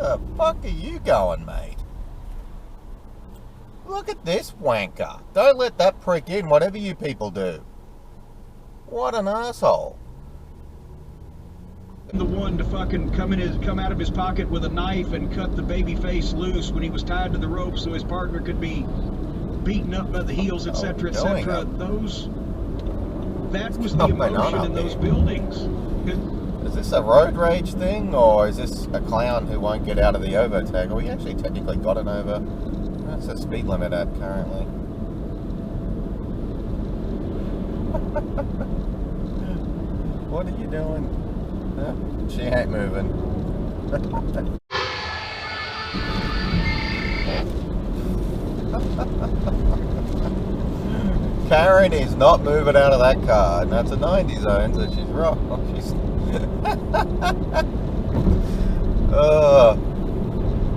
The fuck are you going, mate? Look at this wanker. Don't let that prick in, whatever you people do. What an asshole. The one to fucking come out of his pocket with a knife and cut the baby face loose when he was tied to the rope so his partner could be beaten up by the heels, etc., etc. That was the emotion in those buildings. Is this a road rage thing, or is this a clown who won't get out of the overtake? Well, we actually technically got an over. That's the speed limit at currently. What are you doing? She ain't moving. Karen is not moving out of that car, and that's a 90 zone, so she's wrong.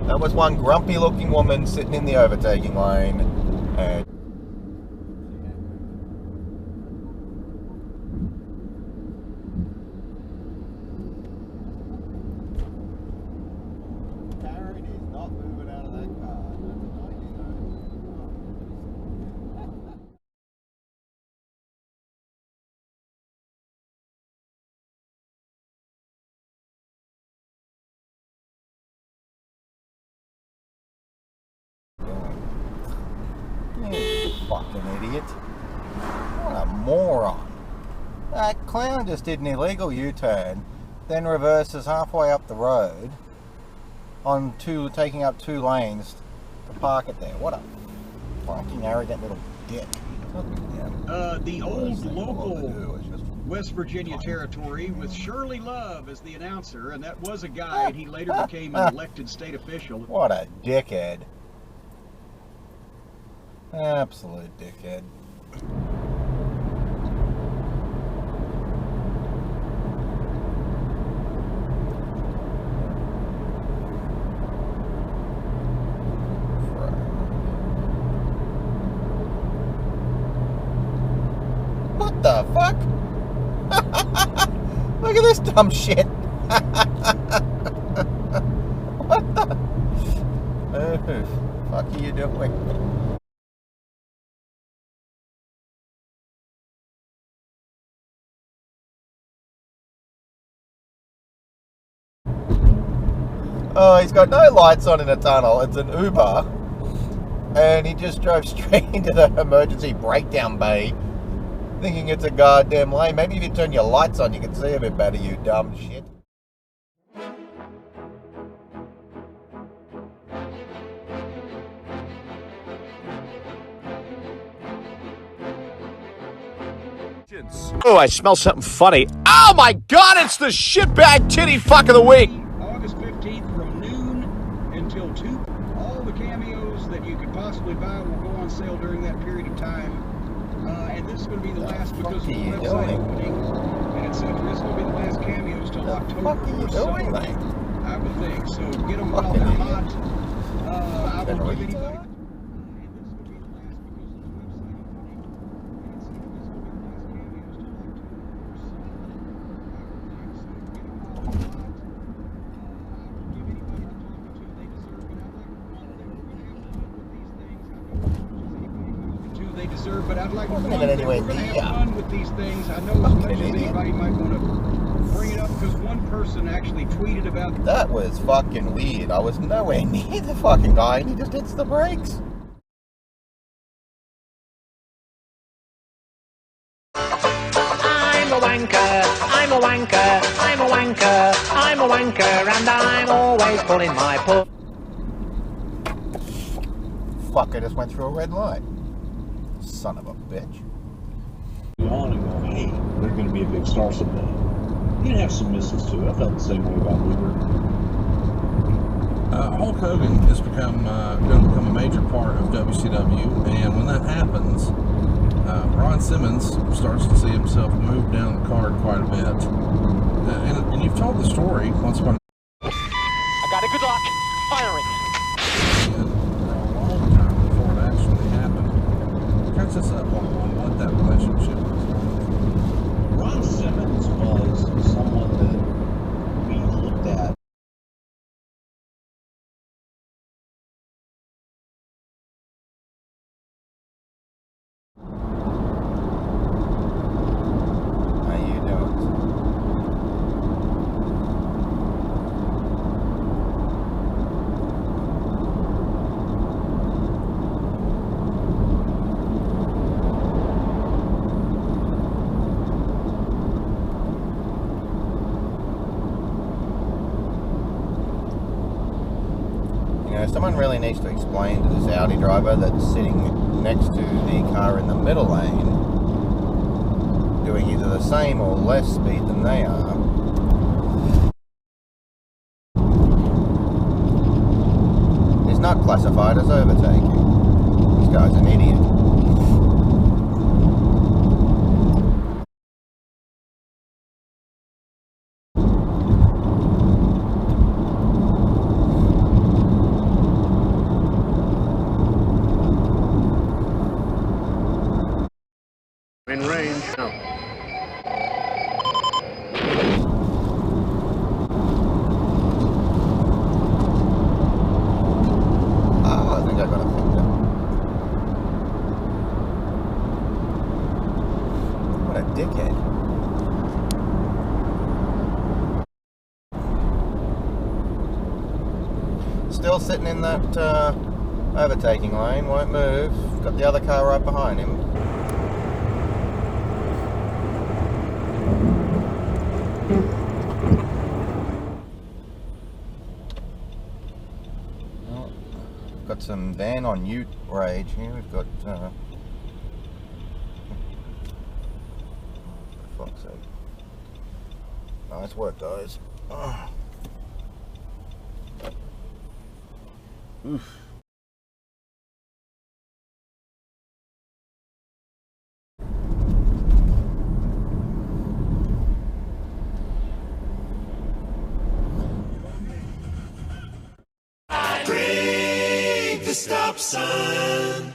That was one grumpy looking woman sitting in the overtaking lane, and Karen is not moving out of that car, and that's a 90 zone. You fucking idiot. What a moron. That clown just did an illegal U-turn, then reverses halfway up the road taking up 2 lanes to park it there. What a fucking arrogant little dick. The old local West Virginia territory with Shirley Love as the announcer, and that was a guy, and he later became an elected state official. What a dickhead. Absolute dickhead. What the fuck? Look at this dumb shit. What the fuck are you doing? Oh, he's got no lights on in a tunnel. It's an Uber. And he just drove straight into the emergency breakdown bay, thinking it's a goddamn lane. Maybe if you turn your lights on, you can see a bit better, you dumb shit. Oh, I smell something funny. Oh my God, it's the shitbag titty fuck of the week. August 15th from noon until 2. All the cameos that you could possibly buy will go on sale during that period of time. And this is going to be the last because of the website opening, and etc. This is going to be the last cameos till October or so, I would think. So get them while they're hot. I will give anybody. They deserve, but I'd like to have fun with these things. I know as much as anybody might want to bring it up because one person actually tweeted about that. Was fucking weird. I was nowhere near the fucking guy and he just hits the brakes. I'm a wanker, I'm a wanker, I'm a wanker, I'm a wanker, and I'm always pulling my pull. Fuck, I just went through a red light. Son of a bitch. On and go, hey, they're going to be a big star someday. You can have some misses too. I felt the same way about Uber. Hulk Hogan has going to become a major part of WCW, and when that happens, Ron Simmons starts to see himself move down the card quite a bit. And you've told the story once upon. I got it. Good luck. Firing. And for a long time before it actually happened, catch us up on what that relationship was. Ron Simmons was someone that someone really needs to explain to this Audi driver that's sitting next to the car in the middle lane, doing either the same or less speed than they are, is not classified as overtaking. This guy's an idiot. In range. No. I think I got a finger. What a dickhead. Still sitting in that overtaking lane, won't move. Got the other car right behind him. Got some van on Ute rage here. We've got for fuck's sake. Nice work, guys. Oof. Stop sign.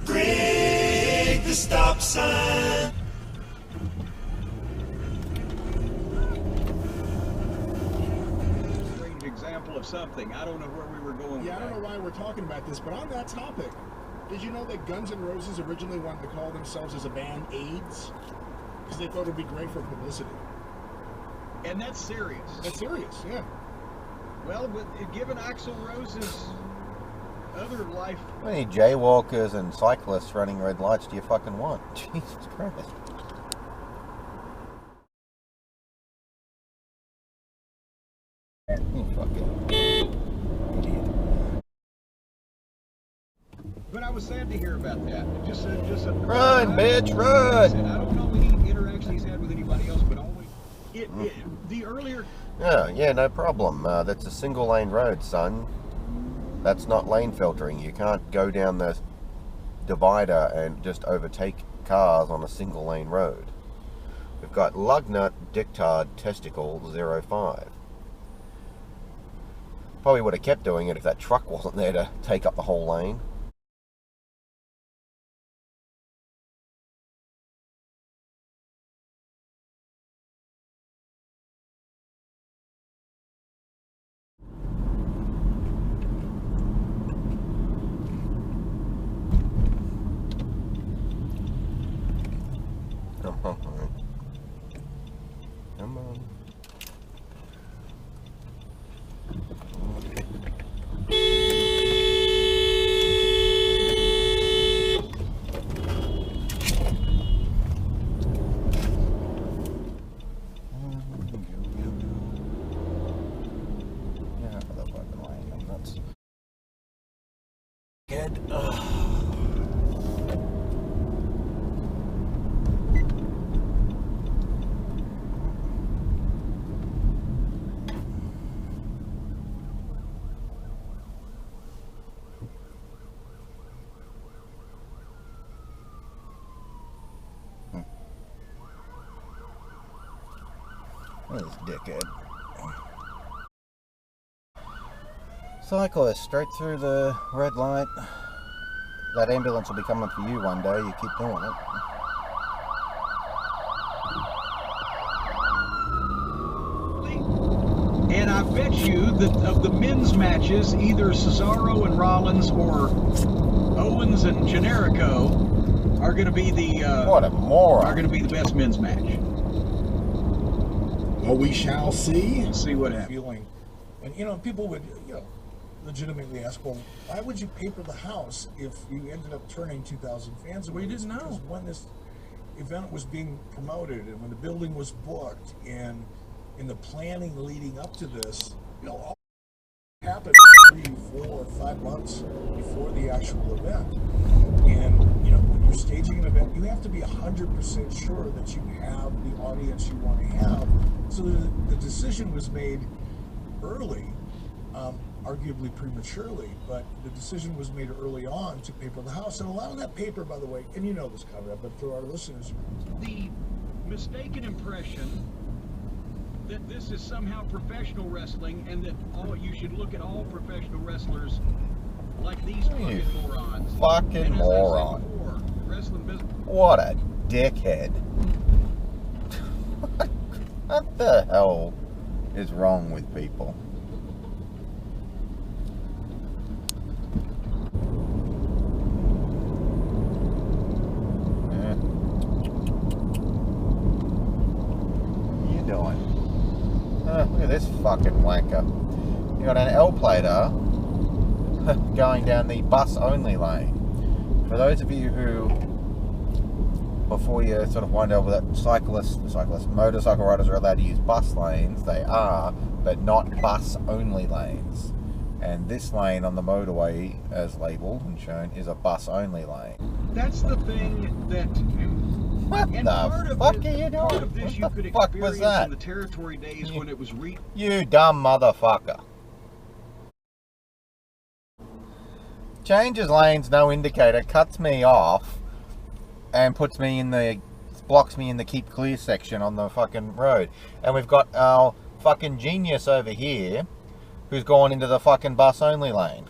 Break the stop sign. Great example of something. I don't know where we were going. Yeah, I don't know why we're talking about this, but on that topic, did you know that Guns N' Roses originally wanted to call themselves as a band AIDS? Because they thought it would be great for publicity. And that's serious. That's serious, yeah. Well, given Axl Rose's other life. How many jaywalkers and cyclists running red lights do you fucking want? Jesus Christ. You fucking idiot. But I was sad to hear about that. Just a Run, bitch, run! I don't know any interaction he's had with anybody else, but always the earlier. Yeah, no problem. That's a single lane road, son. That's not lane filtering. You can't go down the divider and just overtake cars on a single lane road. We've got Lugnut Dictard Testicle 05. Probably would have kept doing it if that truck wasn't there to take up the whole lane. Come on. Come on. Yeah, for the fucking lane. I'm nuts. Good. This dickhead. Cyclist, straight through the red light. That ambulance will be coming for you one day. You keep doing it. And I bet you that of the men's matches, either Cesaro and Rollins or Owens and Generico are going to be the What a moron. are going to be the best men's match. Well, we shall see. We'll see what happens. Feeling, and you know, people would, legitimately ask, well, why would you paper the house if you ended up turning 2,000 fans away? We didn't know. Because when this event was being promoted and when the building was booked and in the planning leading up to this, all happened 3, 4, 5 months before the actual event. And, you know, when you're staging an event, you have to be 100% sure that you have the audience you want to have. So the decision was made early, arguably prematurely, but the decision was made early on to paper the house. And a lot of that paper, by the way, and you know this, Conrad, but for our listeners, The mistaken impression that this is somehow professional wrestling and that you should look at all professional wrestlers like these fucking morons. Fucking And as I said moron. before, wrestling business. What a dickhead. What the hell is wrong with people? Yeah. What are you doing? Look at this fucking wanker. You got an L-plater going down the bus-only lane. For those of you who, before you sort of wind over that motorcycle riders are allowed to use bus lanes, they are, but not bus-only lanes. And this lane on the motorway, as labelled and shown, is a bus-only lane. That's the thing that. What And the part of fuck it- are you Part doing? of this you What could the fuck was experience that? in the territory days when it was You dumb motherfucker. Changes lanes, no indicator, cuts me off, and blocks me in the keep clear section on the fucking road. And we've got our fucking genius over here, who's gone into the fucking bus only lane.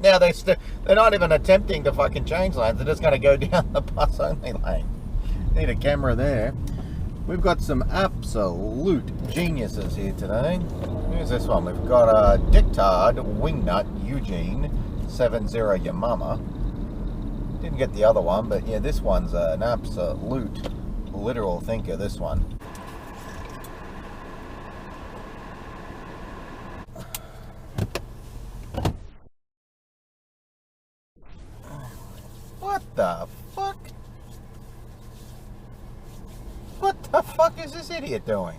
Now they're not even attempting to fucking change lanes, they're just going to go down the bus only lane. Need a camera there. We've got some absolute geniuses here today. Here's this one. We've got a Dictard Wingnut Eugene 70 your mama. Didn't get the other one, but yeah, this one's an absolute literal thinker, this one. What the fuck? What the fuck is this idiot doing?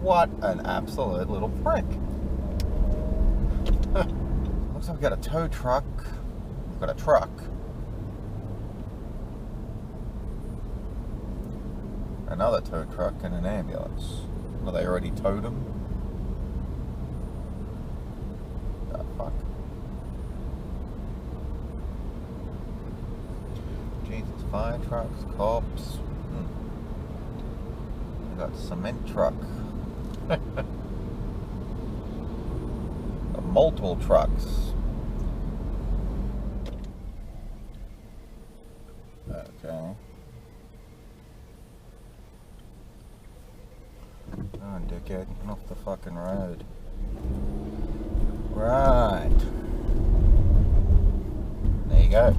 What an absolute little prick. Looks like we've got a tow truck. We've got a truck. Another tow truck and an ambulance. Well, they already towed them. The fuck? Jesus, fire trucks, cops. We got a cement truck. Multiple trucks. Okay. Oh, dickhead, get off the fucking road. Right. There you go.